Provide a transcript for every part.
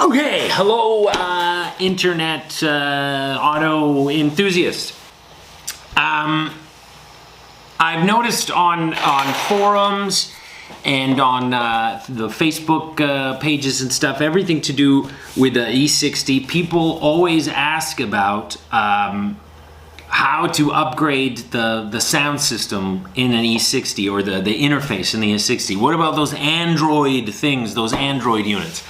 Okay, hello internet auto enthusiast. I've noticed on forums and on the Facebook pages and stuff, everything to do with the E60, people always ask about how to upgrade the sound system in an E60 or the interface in the E60. What about those Android things, those Android units?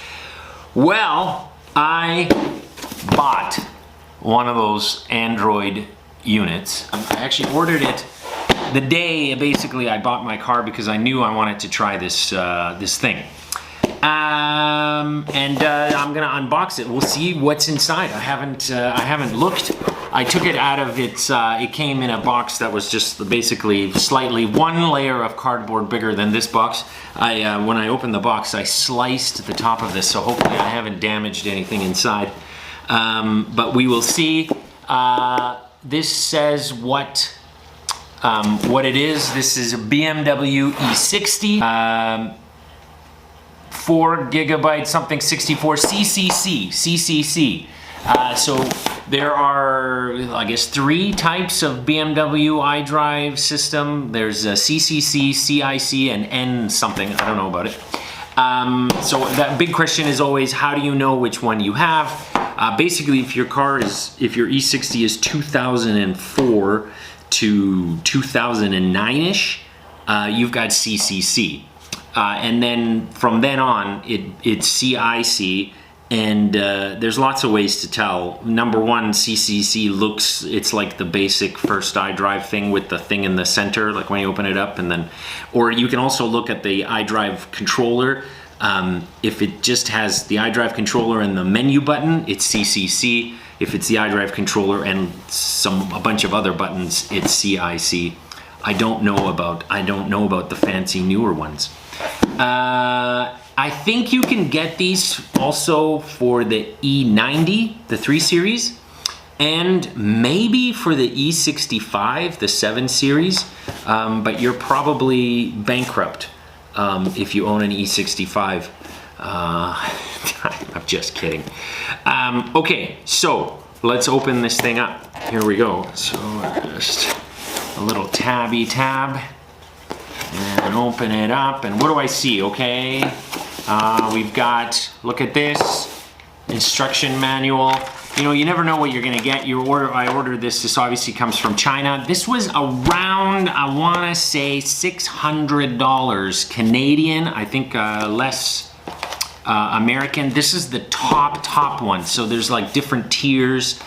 Well, I bought one of those Android units. I actually ordered it the day basically I bought my car because I knew I wanted to try this this thing. I'm gonna unbox it. We'll see what's inside. I haven't looked. I took it out of its. It came in a box that was just basically slightly one layer of cardboard bigger than this box. When I opened the box, I sliced the top of this, so hopefully I haven't damaged anything inside. But we will see. This says what it is. This is a BMW E60. 4 gigabyte something 64 CCC. So there are, I guess, 3 types of BMW iDrive system. There's a CCC, CIC, and N something. I don't know about it. So that big question is always, how do you know which one you have? Basically, if your E60 is 2004 to 2009-ish, you've got CCC. And then from then on, it's CIC, and there's lots of ways to tell. Number one, CCC looks, it's like the basic first iDrive thing with the thing in the center, like when you open it up, and then, or you can also look at the iDrive controller. If it just has the iDrive controller and the menu button, it's CCC. If it's the iDrive controller and a bunch of other buttons, it's CIC. I don't know about the fancy newer ones. I think you can get these also for the E90, the 3 Series, and maybe for the E65, the 7 Series, but you're probably bankrupt if you own an E65. I'm just kidding. Okay, so let's open this thing up. Here we go. So just a little tabby tab. And open it up, and what do I see? Okay, we've got, look at this, instruction manual. You know, you never know what you're gonna get. I ordered this. This obviously comes from China. This was around, I wanna say $600 Canadian, I think less American. This is the top one. So there's like different tiers.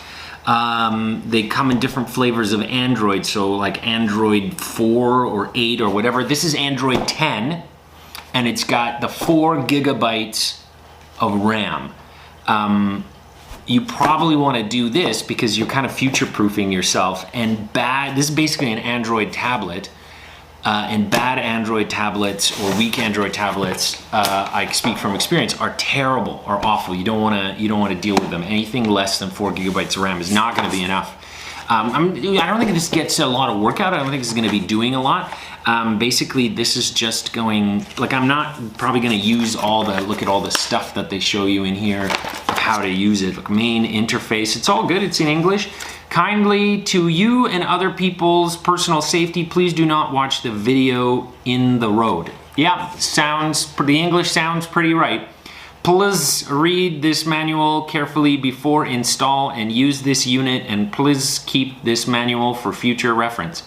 They come in different flavors of Android, so like Android 4 or 8 or whatever. This is Android 10, and it's got the 4 gigabytes of RAM. You probably want to do this because you're kind of future-proofing yourself. And this is basically an Android tablet, and bad Android tablets or weak Android tablets, I speak from experience, are terrible, are awful. You don't want to deal with them. Anything less than 4 gigabytes of RAM is not going to be enough. I don't think this gets a lot of work out. I don't think it's going to be doing a lot. Basically, this is just going, like, I'm not probably going to use look at all the stuff that they show you in here of how to use it. Look, main interface, it's all good. It's in English. Kindly, to you and other people's personal safety, please do not watch the video in the road. Yeah, the English sounds pretty right. Please read this manual carefully before install and use this unit, and please keep this manual for future reference.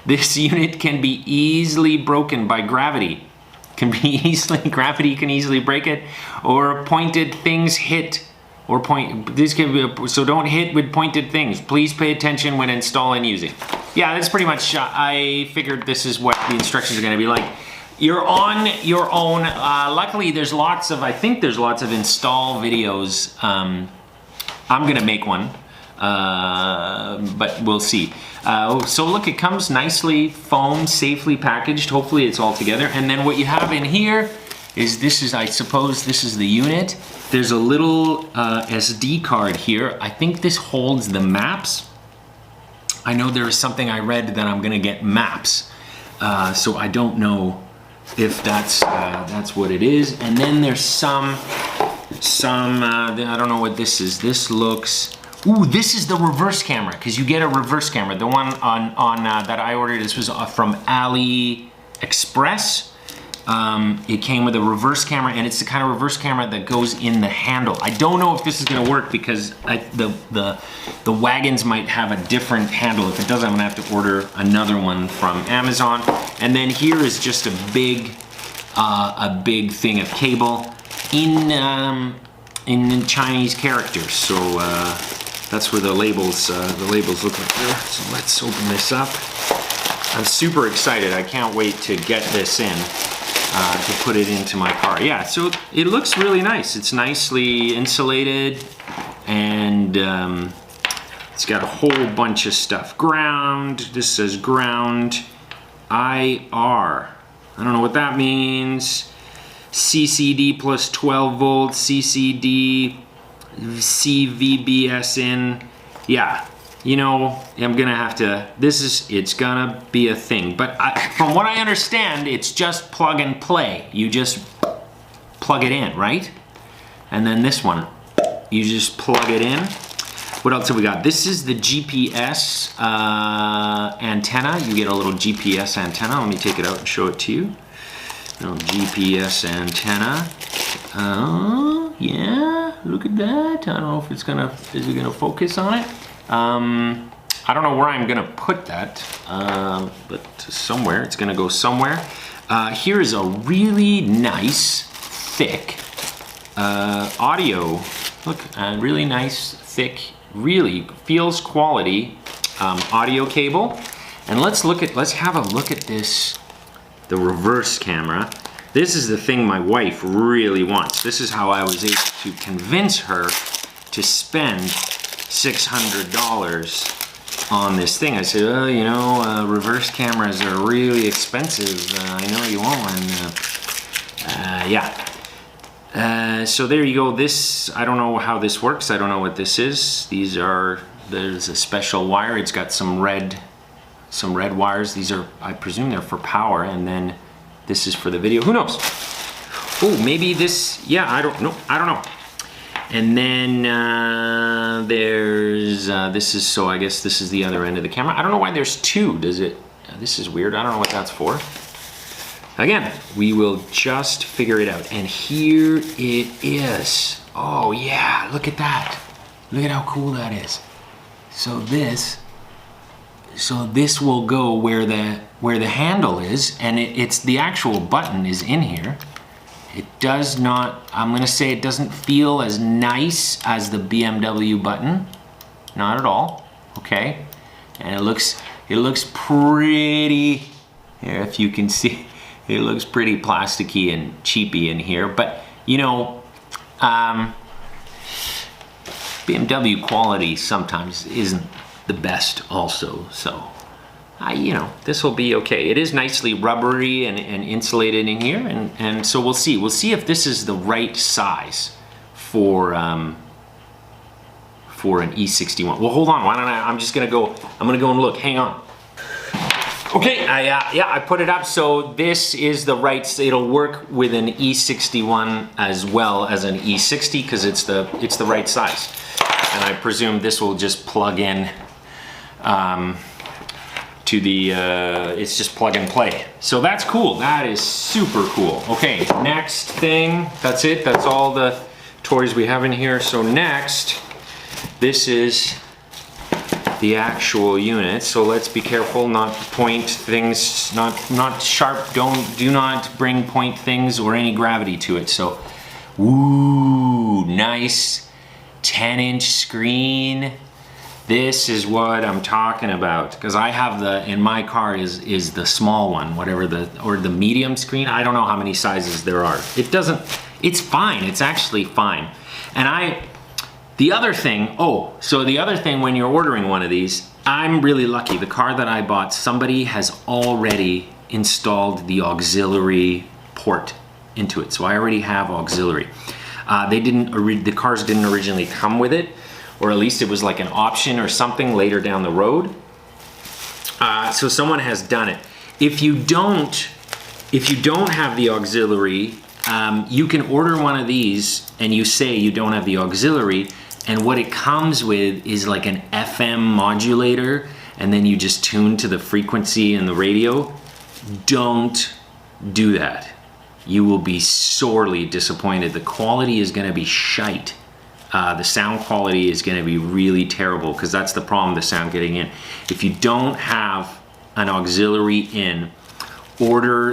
This unit can be easily broken by gravity. Gravity can easily break it, or pointed things hit. So don't hit with pointed things. Please pay attention when installing and using. Yeah, that's pretty much, I figured this is what the instructions are gonna be like. You're on your own. Luckily, I think there's lots of install videos. I'm gonna make one, but we'll see. So look, it comes nicely foamed, safely packaged. Hopefully it's all together. And then what you have in here is I suppose this is the unit. There's a little SD card here. I think this holds the maps. I know there is something I read that I'm gonna get maps. So I don't know if that's what it is. And then there's some some, I don't know what this is. This looks, ooh, this is the reverse camera, because you get a reverse camera. The one on that I ordered, this was from AliExpress. It came with a reverse camera, and it's the kind of reverse camera that goes in the handle. I don't know if this is gonna work because the wagons might have a different handle. If it does, I'm gonna have to order another one from Amazon. And then here is just a big thing of cable in Chinese characters. So that's where the labels look like there. So let's open this up. I'm super excited. I can't wait to get this in. To put it into my car. Yeah, so it looks really nice. It's nicely insulated, and it's got a whole bunch of stuff. Ground, this says ground, IR. I don't know what that means. CCD plus 12 volts, CCD, CVBS in. Yeah. You know, I'm gonna have to, it's gonna be a thing. But from what I understand, it's just plug and play. You just plug it in, right? And then this one, you just plug it in. What else have we got? This is the GPS antenna. You get a little GPS antenna. Let me take it out and show it to you. Little GPS antenna. Oh, yeah, look at that. I don't know if is it gonna focus on it? I don't know where I'm gonna put that, but somewhere, it's gonna go somewhere. Here is a really nice, thick audio. Look, really nice, thick, really feels quality audio cable. And let's have a look at this, the reverse camera. This is the thing my wife really wants. This is how I was able to convince her to spend $600 on this thing. I said, oh, you know, reverse cameras are really expensive. I know you want one. Yeah. So there you go. This, I don't know how this works. I don't know what this is. There's a special wire. It's got some red wires. These are, I presume they're for power, and then this is for the video. Who knows? Oh, maybe this, yeah, I don't know. And then there's, this is, so I guess this is the other end of the camera. I don't know why there's two. Does it, this is weird. I don't know what that's for. Again, we will just figure it out. And here it is. Oh yeah, look at that. Look at how cool that is. So this will go where the handle is, and it's the actual button is in here. It does not, I'm gonna say it doesn't feel as nice as the BMW button. Not at all, okay? And it looks pretty, here if you can see, it looks pretty plasticky and cheapy in here. But you know, BMW quality sometimes isn't the best also, so you know, this will be okay. It is nicely rubbery and insulated in here, and so we'll see if this is the right size for an E60 one. Well, hold on, why don't I'm gonna go and look, hang on. Okay, I put it up, so this is the right, it'll work with an E60 one as well as an E60 because it's the right size. And I presume this will just plug in to the, it's just plug and play. So that's cool, that is super cool. Okay, next thing, that's it, that's all the toys we have in here. So next, this is the actual unit. So let's be careful not to point things, not sharp, do not bring point things or any gravity to it. So, ooh, nice 10-inch screen. This is what I'm talking about, because I have in my car is the small one, whatever or the medium screen. I don't know how many sizes there are. It's fine, it's actually fine. And the other thing when you're ordering one of these, I'm really lucky. The car that I bought, somebody has already installed the auxiliary port into it. So I already have auxiliary. The cars didn't originally come with it, or at least it was like an option or something later down the road. So someone has done it. If you don't have the auxiliary you can order one of these and you say you don't have the auxiliary, and what it comes with is like an FM modulator, and then you just tune to the frequency in the radio. Don't do that. You will be sorely disappointed. The quality is going to be shite. The sound quality is going to be really terrible, because that's the problem, the sound getting in. If you don't have an auxiliary in, order,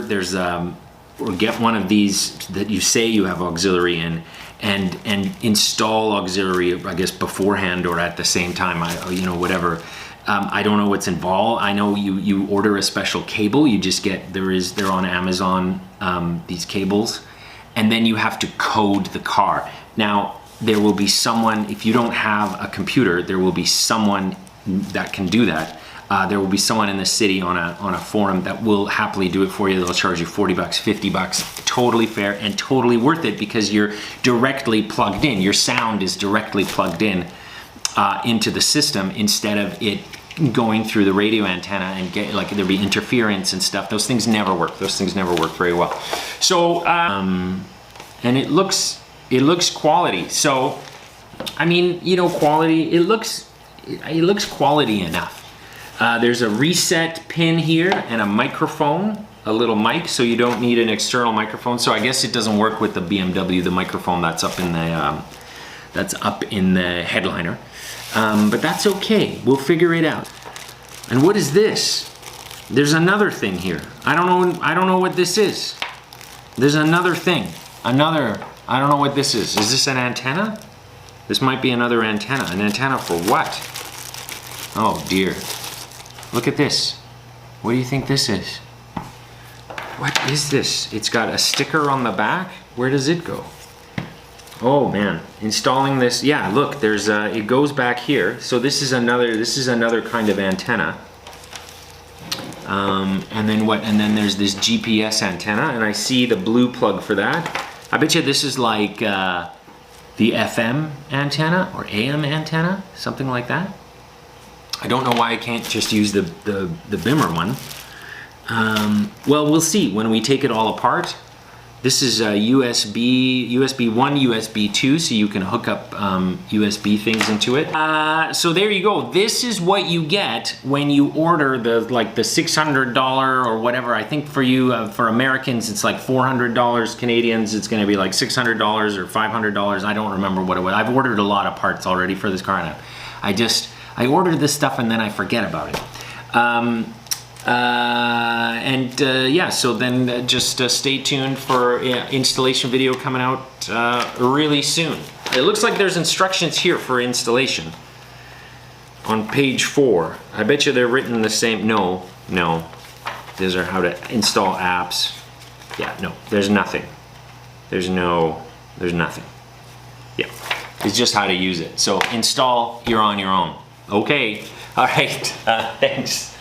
or get one of these that you say you have auxiliary in, and install auxiliary, I guess, beforehand or at the same time, whatever. I don't know what's involved. I know you order a special cable. You just get, they're on Amazon, these cables, and then you have to code the car. Now, there will be someone, if you don't have a computer, there will be someone that can do that. There will be someone in the city on a forum that will happily do it for you. They'll charge you $40, $50, totally fair and totally worth it, because you're directly plugged in. Your sound is directly plugged in into the system, instead of it going through the radio antenna and there'll be interference and stuff. Those things never work. Those things never work very well. So, and it looks quality. So, I mean, quality, it looks quality enough. There's a reset pin here and a microphone, a little mic, so you don't need an external microphone. So I guess it doesn't work with the BMW, the microphone that's up in the headliner. But that's okay. We'll figure it out. And what is this? There's another thing here. I don't know what this is. There's another thing. I don't know what this is. Is this an antenna? This might be another antenna. An antenna for what? Oh dear. Look at this. What do you think this is? What is this? It's got a sticker on the back. Where does it go? Oh man, installing this. Yeah, look, there's it goes back here. So this is another kind of antenna. And then what? And then there's this GPS antenna, and I see the blue plug for that. I bet you this is like the FM antenna or AM antenna, something like that. I don't know why I can't just use the Bimmer one. Well, we'll see when we take it all apart. This is a USB 1, USB 2, so you can hook up USB things into it. So there you go. This is what you get when you order the $600 or whatever. I think for you, for Americans, it's like $400. Canadians, it's going to be like $600 or $500. I don't remember what it was. I've ordered a lot of parts already for this car now. I ordered this stuff and then I forget about it. Yeah, so then just stay tuned for installation video coming out really soon. It looks like there's instructions here for installation on page 4. I bet you they're written the same. No, these are how to install apps. Yeah, no, there's nothing. There's nothing. Yeah, it's just how to use it. So install, you're on your own. Okay, all right, thanks.